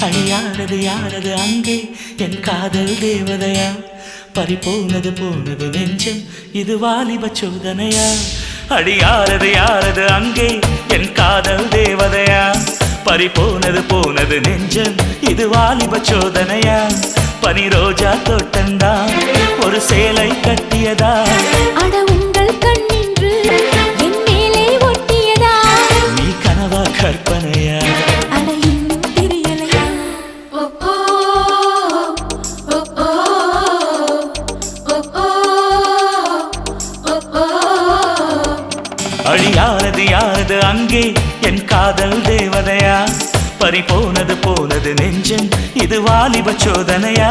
அழியாரது யாரது அங்கே என் காதல் தேவதையா பறிபோனது போனது நெஞ்சம் இது வாலிப சோதனையா அடியாரது யாரது அங்கே என் காதல் தேவதையா பறிபோனது போனது நெஞ்சம் இது வாலிப சோதனையா பனி ரோஜா தோட்டந்தா ஒரு சேலை கட்டியதா அட உங்கள் கண்ணின்று என் மேலே ஒட்டியதா நீ கனவா கற்பனையா அட இன்னும் தெரியலையா அழியாரது யாரது அங்கே என் காதல் தேவதையா பறிபோனது போனது நெஞ்சம் இது வாலிப சோதனையா